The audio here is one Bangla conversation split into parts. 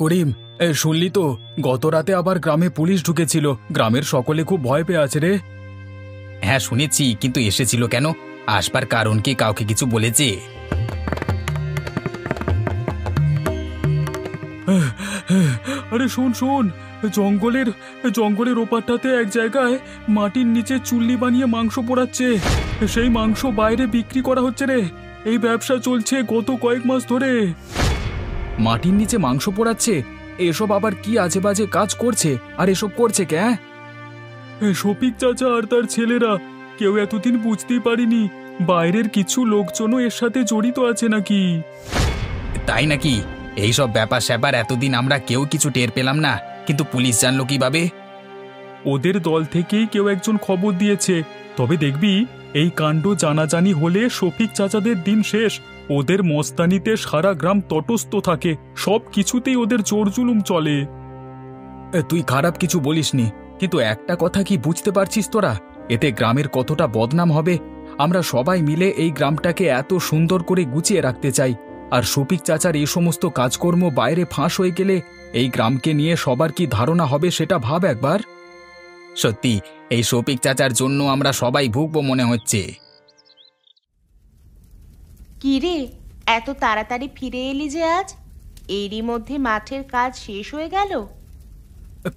করিম, শুনলি তো গত রাতে আবার গ্রামে পুলিশ ঢুকেছিল। গ্রামের সকলে খুব ভয় পেয়ে আছে রে। হ্যাঁ শুনেছি, কিন্তু এসেছিল কেন? আসবার কারণ কি কাউকে কিছু বলেছে? আরে শোন শোন, জঙ্গলের জঙ্গলের ওপারটাতে এক জায়গায় মাটির নিচে চুল্লি বানিয়ে মাংস পোড়াচ্ছে। সেই মাংস বাইরে বিক্রি করা হচ্ছে রে। এই ব্যবসা চলছে গত কয়েক মাস ধরে। মাটির নিচে মাংস পোড়াচ্ছে? এসব আবার কি আজে বাজে কাজ করছে? আর এসব করছে কে? শফিক চাচা আর তার ছেলেরা। কেউ এতদিন বুঝতেই পারিনি বাইরের কিছু লোকজনও এর সাথে জড়িত আছে নাকি। তাই নাকি? এইসব ব্যাপার স্যাপার এতদিন আমরা কেউ কিছু টের পেলাম না, কিন্তু পুলিশ জানলো কিভাবে? ওদের দল থেকেই কেউ একজন খবর দিয়েছে। তবে দেখবি এই কাণ্ড জানাজানি হলে শফিক চাচাদের দিন শেষ। ওদের মস্তানিতে সারা গ্রাম তটস্থ থাকে, সব কিছুতেই ওদের জোরজুলুম চলে। তুই খারাপ কিছু বলিসনি, কিন্তু একটা কথা কি বুঝতে পারছিস তোরা? এতে গ্রামের কতটা বদনাম হবে। আমরা সবাই মিলে এই গ্রামটাকে এত সুন্দর করে গুছিয়ে রাখতে চাই, আর শফিক চাচার এই সমস্ত কাজকর্ম বাইরে ফাঁস হয়ে গেলে এই গ্রামকে নিয়ে সবার কি ধারণা হবে সেটা ভাব একবার। সত্যি এই শফিক চাচার জন্য আমরা সবাই ভুগবো মনে হচ্ছে। কি রে, এত তাড়াতাড়ি ফিরে এলি যে আজ? এরই মধ্যে মাঠের কাজ শেষ হয়ে গেল?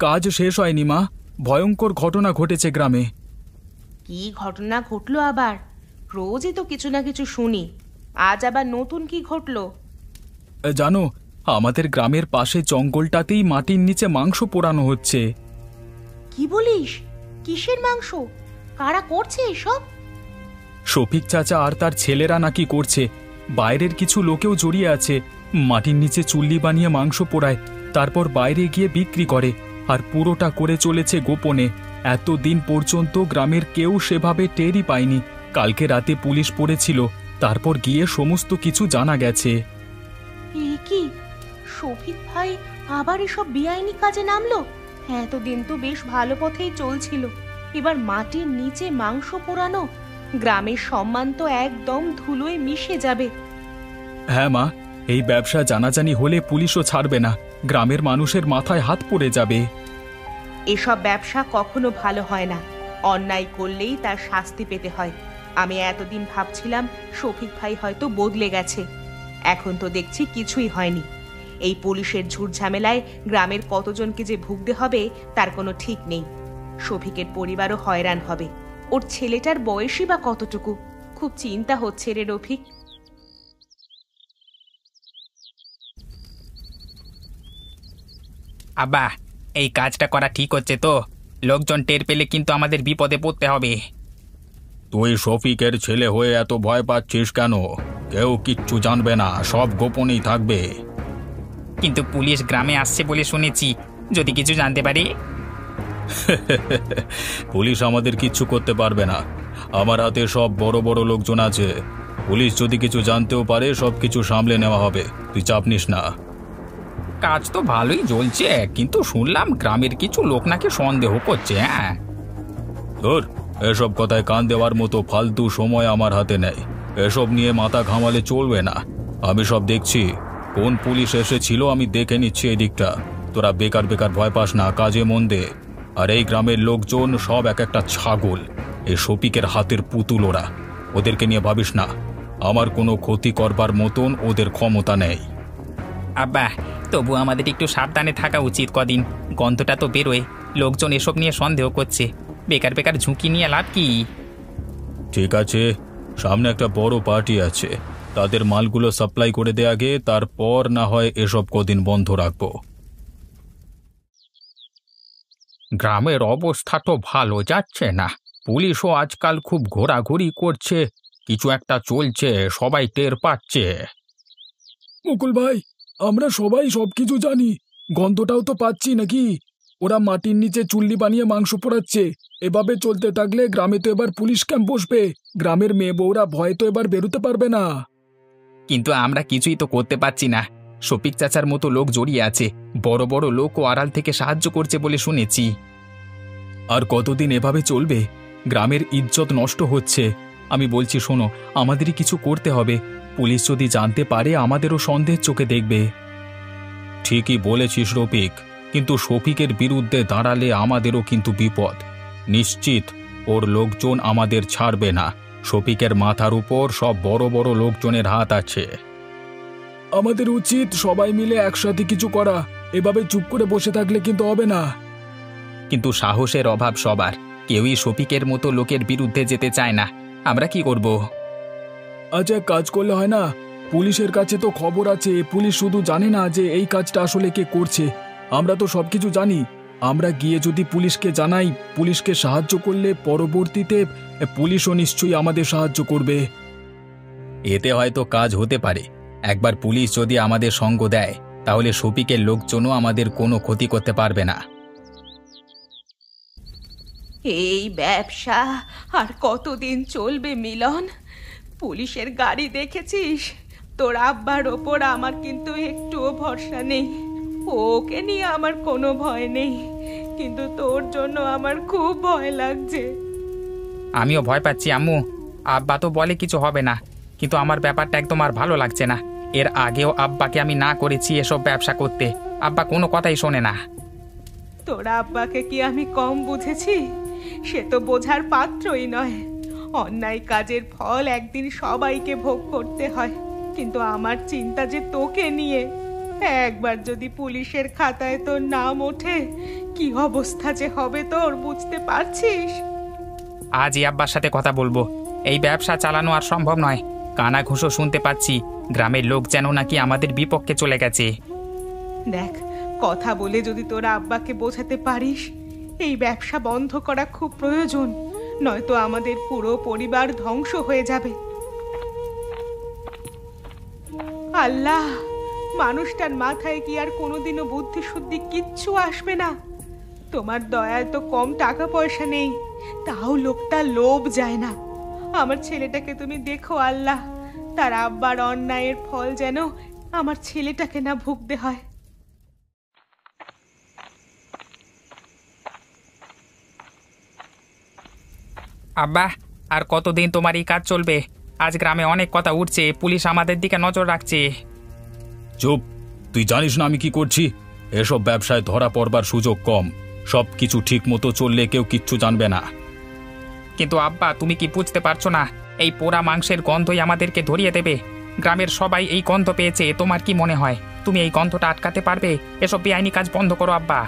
কাজ শেষ হয়নি মা, ভয়ঙ্কর ঘটনা ঘটেছে গ্রামে। কি ঘটনা ঘটলো আবার? রোজই তো কিছু না কিছু শুনি, আজ আবার নতুন কি ঘটলো? জানো, আমাদের গ্রামের পাশে জঙ্গলটাতেই মাটির নিচে মাংস পোড়ানো হচ্ছে। কি বলিস? কিসের মাংস? কারা করছে এসব? শফিক চাচা আর তার ছেলেরা নাকি করছে। বাইরের কিছু লোকেও জড়িয়ে আছে। মাটির নিচে চুল্লি বানিয়ে মাংস পোড়ায়, তারপর বাইরে গিয়ে বিক্রি করে। আর পুরোটা করে চলেছে গোপনে। এতদিন পর্যন্ত গ্রামের কেউ সেভাবে টেরই পায়নি। কালকে রাতে পুলিশ পড়েছিল, তারপর গিয়ে সমস্ত কিছু জানা গেছে। এ কি, শফিক ভাই আবার এসব বেআইনি কাজে নামলো? এতদিন তো বেশ ভালো পথেই চলছিল, এবার মাটির নিচে মাংস পোড়ানো। গ্রামের সম্মান তো একদম ধুলোয় মিশে যাবে। হ্যাঁ মা, এই ব্যবসা জানাজানি হলে পুলিশও ছাড়বে না। গ্রামের মানুষের মাথায় হাত পড়ে যাবে। এসব ব্যবসা কখনো ভালো হয় না। অন্যায় করলেই তার শাস্তি পেতে হয়। আমি এতদিন ভাবছিলাম শফিক ভাই হয়তো বদলে গেছে, এখন তো দেখছি কিছুই হয়নি। এই পুলিশের ঝুট ঝামেলায় গ্রামের কতজনকে যে ভুগতে হবে তার কোনো ঠিক নেই। শফিকের পরিবারও হয়রান হবে। ওর ছেলেটার বয়সই বা কতটুকু? খুব চিন্তা হচ্ছে রে রফিক। আব্বা, এই কাজটা করা ঠিক হচ্ছে তো? লোকজন টের পেলে কিন্তু আমাদের বিপদে পড়তে হবে। তুই শফিকের ছেলে হয়ে এত ভয় পাচ্ছিস কেন? কেউ কিচ্ছু জানবে না, সব গোপনেই থাকবে। কিন্তু পুলিশ গ্রামে আসছে বলে শুনেছি, যদি কিছু জানতে পারে? পুলিশ আমাদের কিচ্ছু করতে পারবে না। আমার হাতে সব বড় বড় লোকজন আছে। পুলিশ যদি কিছু জানতেও পারে, সব কিছু সামলে নেওয়া হবে। তুই চাপ নিস না। কাজ তো ভালোই চলছে, কিন্তু শুনলাম গ্রামের কিছু লোক নাকি সন্দেহ করছে। হ্যাঁ, ধুর, এসব কথায় কান দেওয়ার মতো ফালতু সময় আমার হাতে নেই। এসব নিয়ে মাথা ঘামালে চলবে না। আমি সব দেখছি। কোন পুলিশ এসেছিল আমি দেখে নিচ্ছি এদিকটা। তোরা বেকার বেকার ভয় পাস না, কাজে মন দে। আর এই গ্রামের লোকজন সব এক একটা ছাগল। এই শফিকের হাতের পুতুল ওরা। ওদেরকে নিয়ে ভাবিস না। আমার কোনো ক্ষতি করবার মতন ওদের ক্ষমতা নেই। আব্বা, তবু আমাদের একটু সাবধানে থাকা উচিত। কদিন গন্ধটা তো বেরোয়, লোকজন এসব নিয়ে সন্দেহ করছে। বেকার বেকার ঝুঁকি নিয়ে লাভ কি? ঠিক আছে, সামনে একটা বড় পার্টি আছে, তাদের মালগুলো সাপ্লাই করে দে আগে, তারপর না হয় এসব কদিন বন্ধ রাখবো। গ্রামের অবস্থা তো ভালো যাচ্ছে না। পুলিশও আজকাল খুব ঘোরাঘুরি করছে, কিছু একটা চলছে, সবাই টের পাচ্ছে। মুকুল ভাই, আমরা সবাই সবকিছু জানি। গন্ধটাও তো পাচ্ছি নাকি? ওরা মাটির নিচে চুল্লি বানিয়ে মাংস পোড়াচ্ছে। এভাবে চলতে থাকলে গ্রামে তো এবার পুলিশ ক্যাম্প বসবে। গ্রামের মেয়ে বউরা ভয়ে তো এবার বেরোতে পারবে না। কিন্তু আমরা কিছুই তো করতে পারছি না। শফিক চাচার মতো লোক জড়িয়ে আছে, বড় বড় লোকও আড়াল থেকে সাহায্য করছে বলে শুনেছি। আর কতদিন এভাবে চলবে? গ্রামের ইজ্জত নষ্ট হচ্ছে। আমি বলছি শোনো, আমাদেরই কিছু করতে হবে। পুলিশ যদি জানতে পারে আমাদেরও সন্দেহের চোখে দেখবে। ঠিকই বলেছিস রফিক, কিন্তু শফিকের বিরুদ্ধে দাঁড়ালে আমাদেরও কিন্তু বিপদ। নিশ্চিত ওর লোকজন আমাদের ছাড়বে না। শফিকের মাথার উপর সব বড় বড় লোকজনের হাত আছে। আমাদের উচিত সবাই মিলে একসাথে কিছু করা। এভাবে চুপ করে বসে থাকলে কিন্তু হবে না। কিন্তু সাহসের অভাব সবার, কেউই শফিকের মতো লোকের বিরুদ্ধে যেতে চায় না। আমরা কি করব? আচ্ছা, কাজ করলে হয় না? পুলিশের কাছে তো খবর আছে। পুলিশ শুধু জানে না যে এই কাজটা আসলে কে করছে। আমরা তো সবকিছু জানি। আমরা গিয়ে যদি পুলিশকে জানাই, পুলিশকে সাহায্য করলে পরবর্তীতে পুলিশও নিশ্চয়ই আমাদের সাহায্য করবে। এতে হয়তো কাজ হতে পারে। একবার পুলিশ যদি আমাদের সঙ্গ দেয়, তাহলে শফিকের লোকজনও আমাদের কোনো ক্ষতি করতে পারবে না। এই ব্যবসা আর কতদিন চলবে মিলন? পুলিশের গাড়ি দেখেছিস? তোর আব্বার ওপর আমার কিন্তু একটুও ভরসা নেই। ওকে নিয়ে আমার কোনো ভয় নেই, কিন্তু তোর জন্য আমার খুব ভয় লাগছে। আমিও ভয় পাচ্ছি আম্মু। আব্বা তো বলে কিছু হবে না, কিন্তু আমার ব্যাপারটা একদম আর ভালো লাগছে না। এর আগেও আব্বাকে আমি না করেছি এসব ব্যবসা করতে, আব্বা কোনো কথাই শোনে না। তোর আব্বাকে কি আমি কম বুঝেছি? সে তো বোঝার পাত্রই নয়। অন্যায় কাজের ফল একদিন সবাইকে ভোগ করতে হয়, কিন্তু আমার চিন্তা যে তোকে নিয়ে। একবার যদি পুলিশের খাতায় তোর নাম ওঠে, কি অবস্থা যে হবে তোর বুঝতে পারছিস? আজই আব্বার সাথে কথা বলবো। এই ব্যবসা চালানো আর সম্ভব নয়। কানা ঘুষো শুনতে পাচ্ছি, গ্রামের লোক যেন নাকি আমাদের বিপক্ষে চলে গেছে। দেখ, কথা বলে যদি তোর আব্বাকে বোঝাতে পারিস এই ব্যবসা বন্ধ করা খুব প্রয়োজন, নয়তো আমাদের পুরো পরিবার ধ্বংস হয়ে যাবে। আল্লাহ, মানুষটার মাথায় কি আর কোনোদিনও বুদ্ধি শুদ্ধি কিচ্ছু আসবে না? তোমার দয়ায় তো কম টাকা পয়সা নেই, তাও লোকটা লোভ যায় না। আমার ছেলেটাকে তুমি দেখো আল্লাহ, তার আব্বার অন্যায়ের ফল যেন আমার ছেলেটাকে না ভুগতে হয়। আব্বা, আর কতদিন তোমার এই কাজ চলবে? আজ গ্রামে অনেক কথা উঠছে, পুলিশ আমাদের দিকে নজর রাখছে। চুপ! তুই জানিস না আমি কি করছি? এসব ব্যবসায় ধরা পড়বার সুযোগ কম। সব কিছু ঠিক মতো চললে কেউ কিচ্ছু জানবে না। কিন্তু আব্বা, তুমি কি বুঝতে পারছো না? এই পোড়া মাংসের গন্ধই আমাদেরকে ধরিয়ে দেবে। গ্রামের সবাই এই গন্ধ পেয়েছে। তোমার কি মনে হয় তুমি এই গন্ধটা আটকাতে পারবে? এসব বেআইনি কাজ বন্ধ করো আব্বা।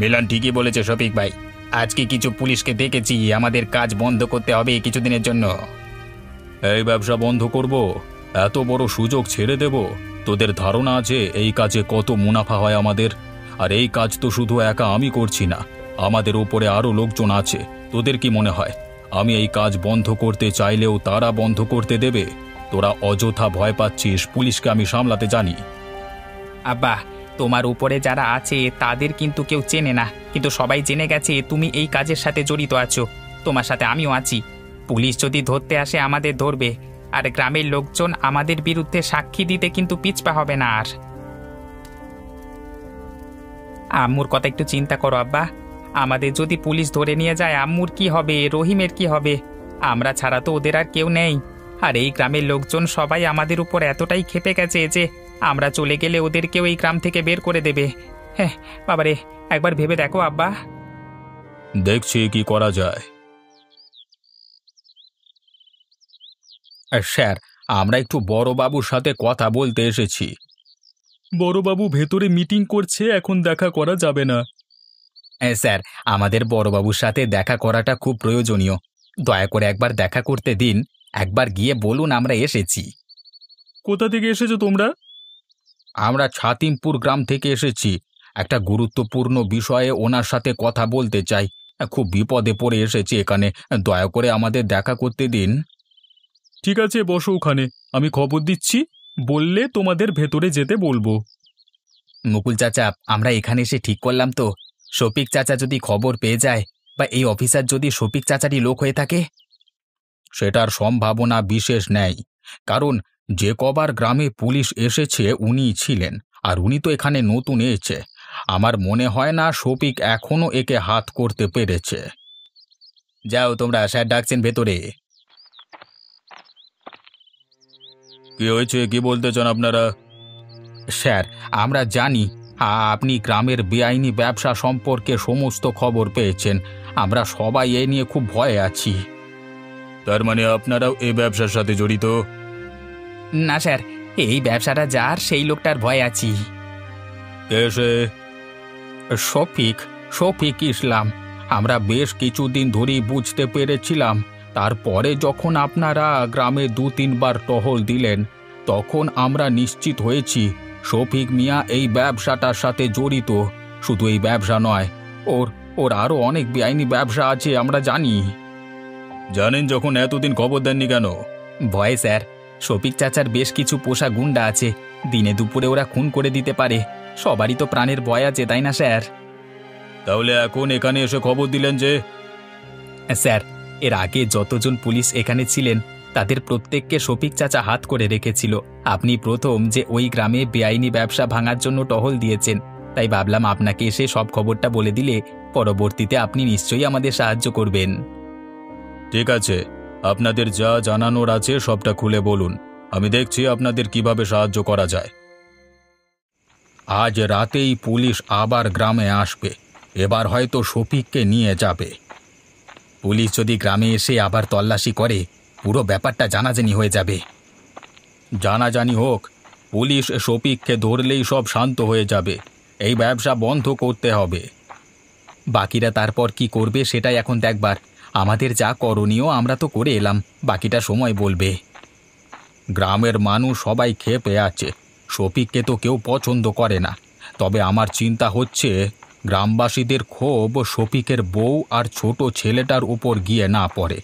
মিলন ঠিকই বলেছে শফিক ভাই। আজকে কিছু পুলিশকে দেখেছি, আমাদের কাজ বন্ধ করতে হবে কিছুদিনের জন্য। এই ব্যবসা বন্ধ করব? এত বড় সুযোগ ছেড়ে দেব? তোদের ধারণা আছে এই কাজে কত মুনাফা হয় আমাদের? আর এই কাজ তো শুধু একা আমি করছি না, আমাদের উপরে আরও লোকজন আছে। তোদের কি মনে হয় আমি এই কাজ বন্ধ করতে চাইলেও তারা বন্ধ করতে দেবে? তোরা অযথা ভয় পাচ্ছিস, পুলিশকে আমি সামলাতে জানি। আব্বা, তোমার উপরে যারা আছে তাদের কিন্তু কেউ চেনে না, কিন্তু সবাই জেনে গেছে তুমি এই কাজের সাথে জড়িত আছো। তোমার সাথে আমিও আছি। পুলিশ যদি ধরতে আসে আমাদের ধরবে, আর গ্রামের লোকজন আমাদের বিরুদ্ধে সাক্ষী দিতে কিন্তু পিছপা হবে না আর। আম্মুর কথা একটু চিন্তা করো আব্বা। আমাদের যদি পুলিশ ধরে নিয়ে যায়, আম্মুর কি হবে? রহিমের কি হবে? আমরা ছাড়া তো ওদের আর কেউ নেই। আর এই গ্রামের লোকজন সবাই আমাদের উপর এতটাই ক্ষেপে গেছে যে আমরা চলে গেলে ওদেরকেও এই গ্রাম থেকে বের করে দেবে। হ্যাঁ বাবারে, একবার ভেবে দেখো আব্বা। দেখছি কি করা যায়। স্যার, আমরা একটু বড়বাবুর সাথে কথা বলতে এসেছি। বড়বাবু ভেতরে মিটিং করছে, এখন দেখা করা যাবে না। স্যার, আমাদের বড়বাবুর সাথে দেখা করাটা খুব প্রয়োজনীয়। দয়া করে একবার দেখা করতে দিন। একবার গিয়ে বলুন আমরা এসেছি। কোথা থেকে এসেছো তোমরা? আমরা ছাতিমপুর গ্রাম থেকে এসেছি। একটা গুরুত্বপূর্ণ বিষয়ে ওনার সাথে কথা বলতে চাই। খুব বিপদে পড়ে এসেছি এখানে, দয়া করে আমাদের দেখা করতে দিন। ঠিক আছে, বসো ওখানে, আমি খবর দিচ্ছি। বললে তোমাদের ভেতরে যেতে বলবো। মুকুল চাচা, আমরা এখানে এসে ঠিক করলাম তো? শফিক চাচা যদি খবর পেয়ে যায়, বা এই অফিসার যদি শফিক চাচারই লোক হয়ে থাকে? সেটার সম্ভাবনা বিশেষ নেই, কারণ যে কবার গ্রামে পুলিশ এসেছে উনিই ছিলেন, আর উনি তো এখানে নতুন এসেছে। আমার মনে হয় না শফিক এখনো একে হাত করতে পেরেছে। যাও তোমরা, স্যার ডাকছেন ভেতরে। কি হয়েছে, কি বলতে চান আপনারা? স্যার, আমরা জানি আপনি গ্রামের বেআইনি ব্যবসা সম্পর্কে সমস্ত খবর পেয়েছেন। আমরা সবাই এ নিয়ে খুব ভয়ে আছি। তার মানে আপনারাও এই ব্যবসার সাথে জড়িত? না স্যার, এই ব্যবসাটা যার সেই লোকটার ভয় আছি। কে সে? শফিক, শফিক ইসলাম। আমরা বেশ কিছুদিন ধরেই বুঝতে পেরেছিলাম। তারপরে যখন আপনারা গ্রামে 2-3 বার টহল দিলেন, তখন আমরা নিশ্চিত হয়েছি শফিক মিয়া এই ব্যবসাটার সাথে জড়িত। শুধু এই ব্যবসা নয়, ওর আরও অনেক বেআইনি ব্যবসা আছে, আমরা জানি। জানেন যখন এতদিন খবর দেননি কেন? ভয় স্যার, শফিক চাচার বেশ কিছু পোষা গুন্ডা আছে। দিনে দুপুরে ওরা খুন করে দিতে পারে। সবারই তো প্রাণের ভয় আছে, তাই না স্যার? তাহলে এখন এখানে এসে খবর দিলেন যে? স্যার, এর আগে যতজন পুলিশ এখানে ছিলেন তাদের প্রত্যেককে শফিক চাচা হাত করে রেখেছিল। আপনি প্রথম যে ওই গ্রামে বেআইনি ব্যবসা ভাঙার জন্য টহল দিয়েছেন, তাই ভাবলাম আপনাকে এসে সব খবরটা বলে দিলে পরবর্তীতে আপনি নিশ্চয়ই আমাদের সাহায্য করবেন। ঠিক আছে, আপনাদের যা জানানোর আছে সবটা খুলে বলুন। আমি দেখছি আপনাদের কিভাবে সাহায্য করা যায়। আজ রাতেই পুলিশ আবার গ্রামে আসবে। এবার হয়তো শফিককে নিয়ে যাবে। পুলিশ যদি গ্রামে এসে আবার তল্লাশি করে, পুরো ব্যাপারটা জানাজানি হয়ে যাবে। জানাজানি হোক, পুলিশ শফিককে ধরলেই সব শান্ত হয়ে যাবে। এই ব্যবসা বন্ধ করতে হবে। বাকিরা তারপর কি করবে সেটাই এখন দেখবার। আমাদের যা করণীয় আমরা তো করে এলাম, বাকিটা সময় বলবে। গ্রামের মানুষ সবাই ক্ষেপে আছে। শফিককে তো কেউ পছন্দ করে না। তবে আমার চিন্তা হচ্ছে গ্রামবাসীদের ক্ষোভ শফিকের বউ আর ছোট ছেলেটার উপর গিয়ে না পড়ে।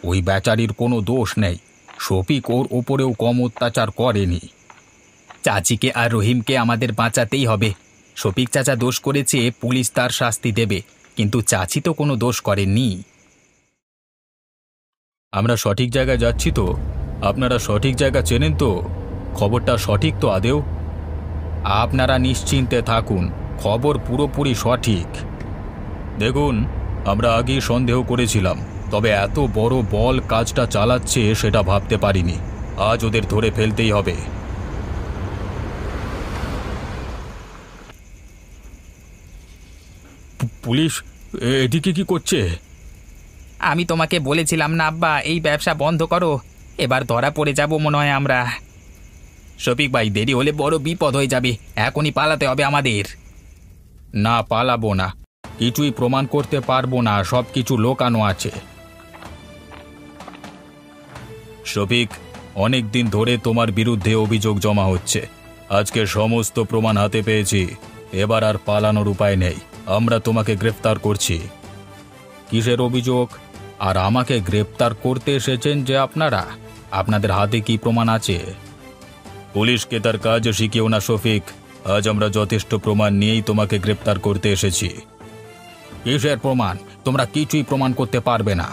ওই বেচারির কোনো দোষ নেই। শফিক ওর উপরেও কম অত্যাচার করেনি। চাচিকে আর রহিমকে আমাদের বাঁচাতেই হবে। শফিক চাচা দোষ করেছে, পুলিশ তার শাস্তি দেবে, কিন্তু চাচি তো কোনো দোষ করেননি। আমরা সঠিক জায়গায় যাচ্ছি তো? আপনারা সঠিক জায়গা চেনেন তো? খবরটা সঠিক তো আদেও? আপনারা নিশ্চিন্তে থাকুন, খবর পুরোপুরি সঠিক। দেখুন, আমরা আগেই সন্দেহ করেছিলাম, তবে এত বড় বল কাজটা চালাচ্ছে সেটা ভাবতে পারিনি। আজ ওদের ধরে ফেলতেই হবে। পুলিশ এদিকে কি করছে? আমি তোমাকে বলেছিলাম না আব্বা, এই ব্যবসা বন্ধ করো। এবার ধরা পড়ে যাব মনে হয় আমরা। শফিক ভাই, দেরি হলে বড় বিপদ হয়ে যাবে। এখনই পালাতে হবে আমাদের। না, পালাবো না। কিছুই প্রমাণ করতে পারবো না, সব কিছু লোকানো আছে। শফিক, অনেক দিন ধরে তোমার বিরুদ্ধে অভিযোগ জমা হচ্ছে। আজকে সমস্ত প্রমাণ হাতে পেয়েছি। এবার আর পালানোর উপায় নেই। আমরা তোমাকে গ্রেফতার করছি। কিসের অভিযোগ? আর আমাকে গ্রেপ্তার করতে এসেছেন যে আপনারা? আপনাদের হাতে কি প্রমাণ আছে? পুলিশকে তার কাজ শিখিও না শফিক। আজ আমরা যথেষ্ট প্রমাণ নিয়েই তোমাকে গ্রেপ্তার করতে এসেছি। কিসের প্রমাণ? তোমরা কিছুই প্রমাণ করতে পারবে না।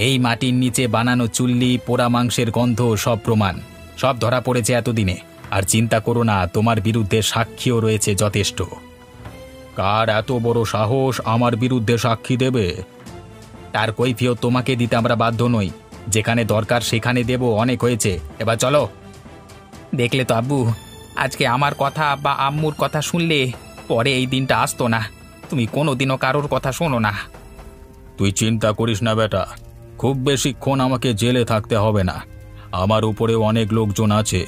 এই মাটির নিচে বানানো চুল্লি, পোড়া মাংসের গন্ধ, সব প্রমাণ, সব ধরা পড়েছে এতদিনে। আর চিন্তা করো না, তোমার বিরুদ্ধে সাক্ষীও রয়েছে যথেষ্ট। কার এত বড় সাহস আমার বিরুদ্ধে সাক্ষী দেবে? তার কৈফিয়ত তোমাকে দিতে আমরা বাধ্য নই। যেখানে দরকার সেখানে দেব, অনেক হয়েছে, এবার চলো। দেখলে তো আব্বু, আজকে আমার কথা বা আম্মুর কথা শুনলে পরে এই দিনটা আসতো না। তুমি কোনোদিনও কারোর কথা শোনো না। তুই চিন্তা করিস না বেটা, খুব বেশিক্ষণ আমাকে জেলে থাকতে হবে না। আমার উপরেও অনেক লোকজন আছে,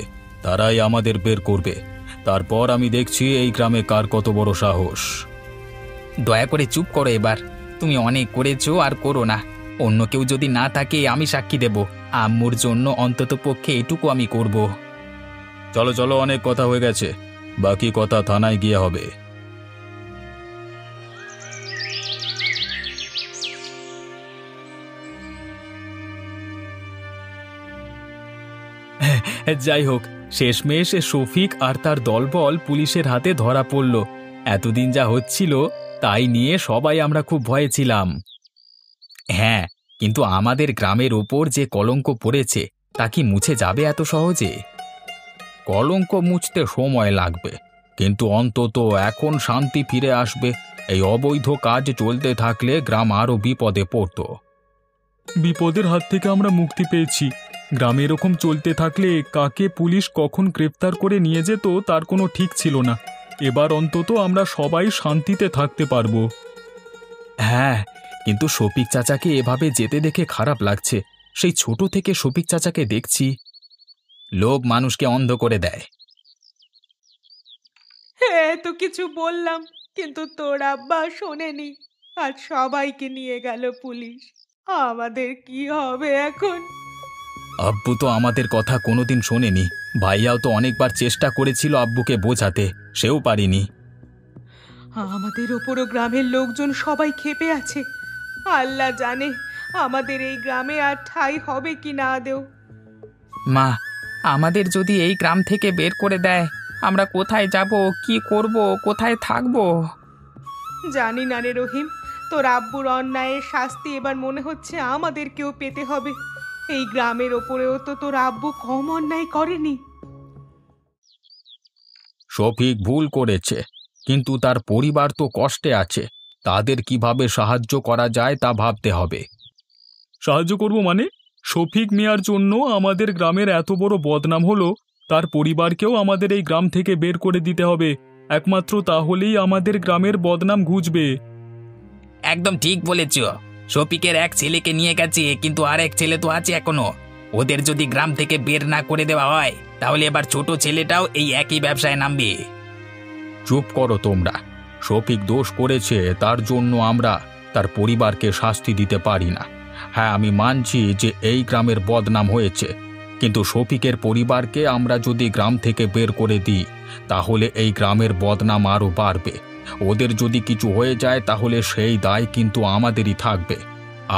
তারাই আমাদের বের করবে। তারপর আমি দেখছি এই গ্রামে কার কত বড় সাহস। দয়া করে চুপ করো এবার। তুমি অনেক করেছো, আর করো না। অন্য কেউ যদি না থাকে আমি সাক্ষী দেব। আম্মুর জন্য অন্তত পক্ষে এটুকু আমি করব। চলো চলো, অনেক কথা হয়ে গেছে, বাকি কথা থানায় গিয়ে হবে। যাই হোক, শেষমেশ শফিক আর তার দলবল পুলিশের হাতে ধরা পড়ল। এতদিন যা হচ্ছিল তাই নিয়ে সবাই আমরা খুব ভয়ে ছিলাম। হ্যাঁ, কিন্তু আমাদের গ্রামের ওপর যে কলঙ্ক পড়েছে তা কি মুছে যাবে এত সহজে? কলঙ্ক মুছতে সময় লাগবে, কিন্তু অন্তত এখন শান্তি ফিরে আসবে। এই অবৈধ কাজ চলতে থাকলে গ্রাম আরো বিপদে পড়তো। বিপদের হাত থেকে আমরা মুক্তি পেয়েছি। গ্রামে এরকম চলতে থাকলে কাকে পুলিশ কখন গ্রেফতার করে নিয়ে যেত তার কোনো ঠিক ছিল না। এবার অন্তত আমরা সবাই শান্তিতে থাকতে পারবো। হ্যাঁ, কিন্তু শফিক চাচাকে এভাবে যেতে দেখে খারাপ লাগছে। সেই ছোট থেকে শফিক চাচাকে দেখছি। লোভ মানুষকে অন্ধ করে দেয়। হ্যাঁ, তো কিছু বললাম, কিন্তু তোর আব্বা শোনেনি। আজ সবাইকে নিয়ে গেল পুলিশ। আমাদের কি হবে এখন? আব্বু তো আমাদের কথা কোনোদিন শোনেনি। ভাইয়াও তো অনেকবার চেষ্টা করেছিল আব্বুকে বোঝাতে, সেও পারিনি। আমাদের ওপরও গ্রামের লোকজন সবাই ক্ষেপে আছে। আল্লাহ জানে আমাদের এই গ্রামে আর ঠাঁই হবে কি না আদেও। মা, আমাদের যদি এই গ্রাম থেকে বের করে দেয়, আমরা কোথায় যাব, কি করব, কোথায় থাকব? জানি না রে রহিম, তোর আব্বুর অন্যায়ের শাস্তি এবার মনে হচ্ছে আমাদেরকেও পেতে হবে। এই গ্রামের ওপরেও তো তোর আব্বু কম অন্যায় করেনি। শফিক ভুল করেছে, কিন্তু তার পরিবার তো কষ্টে আছে। তাদের কিভাবে সাহায্য করা যায় তা ভাবতে হবে। সাহায্য করব মানে? শফিক মিয়ার জন্য আমাদের গ্রামের এত বড় বদনাম হলো, তার পরিবারকেও আমাদের এই গ্রাম থেকে বের করে দিতে হবে। একমাত্র তাহলেই আমাদের গ্রামের বদনাম ঘুচবে। একদম ঠিক বলেছ। শফিকের এক ছেলেকে নিয়ে গেছে, কিন্তু আরেক ছেলে তো আছে এখনো। ওদের যদি গ্রাম থেকে বের না করে দেওয়া হয়, তাহলে এবার ছোট ছেলেটাও এই একই ব্যবসায় নামবে। চুপ করো তোমরা। শফিক দোষ করেছে, তার জন্য আমরা তার পরিবারকে শাস্তি দিতে পারি না। হ্যাঁ, আমি মানছি যে এই গ্রামের বদনাম হয়েছে, কিন্তু শফিকের পরিবারকে আমরা যদি গ্রাম থেকে বের করে দিই, তাহলে এই গ্রামের বদনাম আরও বাড়বে। ওদের যদি কিছু হয়ে যায় তাহলে সেই দায় কিন্তু আমাদেরই থাকবে।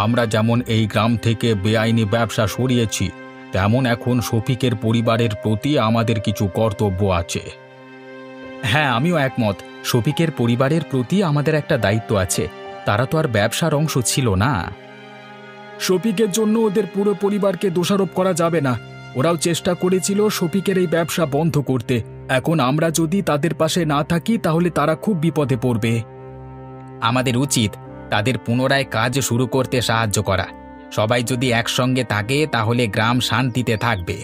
আমরা যেমন এই গ্রাম থেকে বেআইনি ব্যবসা সরিয়েছি, তেমন এখন শফিকের পরিবারের প্রতি আমাদের কিছু কর্তব্য আছে। হ্যাঁ, আমিও একমত। শফিকের পরিবারের প্রতি আমাদের একটা দায়িত্ব আছে। তারা তো আর ব্যবসার অংশ ছিল না। শফিকের জন্য ওদের পুরো পরিবারকে দোষারোপ করা যাবে না। ওরাও চেষ্টা করেছিল শফিকের এই ব্যবসা বন্ধ করতে। এখন আমরা যদি তাদের পাশে না থাকি তাহলে তারা খুব বিপদে পড়বে। আমাদের উচিত তাদের পুনরায় কাজ শুরু করতে সাহায্য করা। সবাই যদি একসঙ্গে থাকে তাহলে গ্রাম শান্তিতে থাকবে।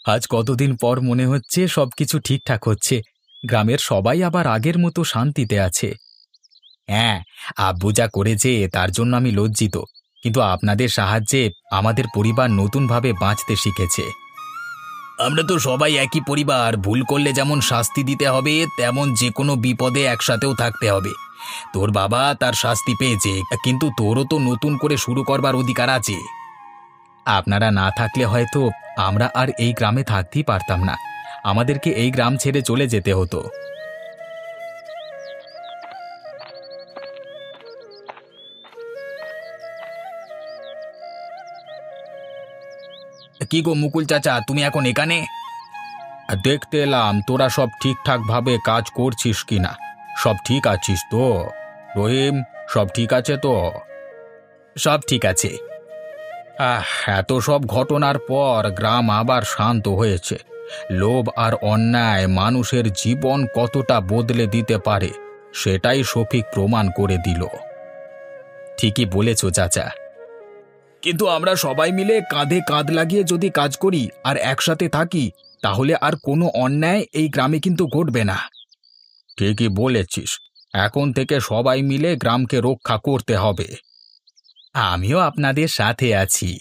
আজ কতদিন পর মনে হচ্ছে সবকিছু ঠিকঠাক হচ্ছে। গ্রামের সবাই আবার আগের মতো শান্তিতে আছে। হ্যাঁ, আব্বু যা করেছে তার জন্য আমি লজ্জিত, কিন্তু আপনাদের সাহায্যে আমাদের পরিবার নতুনভাবে বাঁচতে শিখেছে। আমরা তো সবাই একই পরিবার। ভুল করলে যেমন শাস্তি দিতে হবে, তেমন যে কোনো বিপদে একসাথেও থাকতে হবে। তোর বাবা তার শাস্তি পেয়েছে, কিন্তু তোরও তো নতুন করে শুরু করবার অধিকার আছে। আপনারা না থাকলে হয়তো আমরা আর এই গ্রামে থাকতেই পারতাম না। আমাদেরকে এই গ্রাম ছেড়ে চলে যেতে হতো। কি গো মুকুল চাচা, তুমি এখন এখানে? দেখতে এলাম তোরা সব ঠিকঠাকভাবে কাজ করছিস কিনা। সব ঠিক আছিস তো? রহিম, সব ঠিক আছে তো? সব ঠিক আছে। এত সব ঘটনার পর গ্রাম আবার শান্ত হয়েছে। লোভ আর অন্যায় মানুষের জীবন কতটা বদলে দিতে পারে, সেটাই শফিক প্রমাণ করে দিল। ঠিকই বলেছ চাচা। কিন্তু আমরা সবাই মিলে কাঁধে কাঁধ লাগিয়ে যদি কাজ করি আর একসাথে থাকি, তাহলে আর কোনো অন্যায় এই গ্রামে কিন্তু ঘটবে না। ঠিকই বলেছিস। এখন থেকে সবাই মিলে গ্রামকে রক্ষা করতে হবে। আমিও আপনাদের সাথে আছি।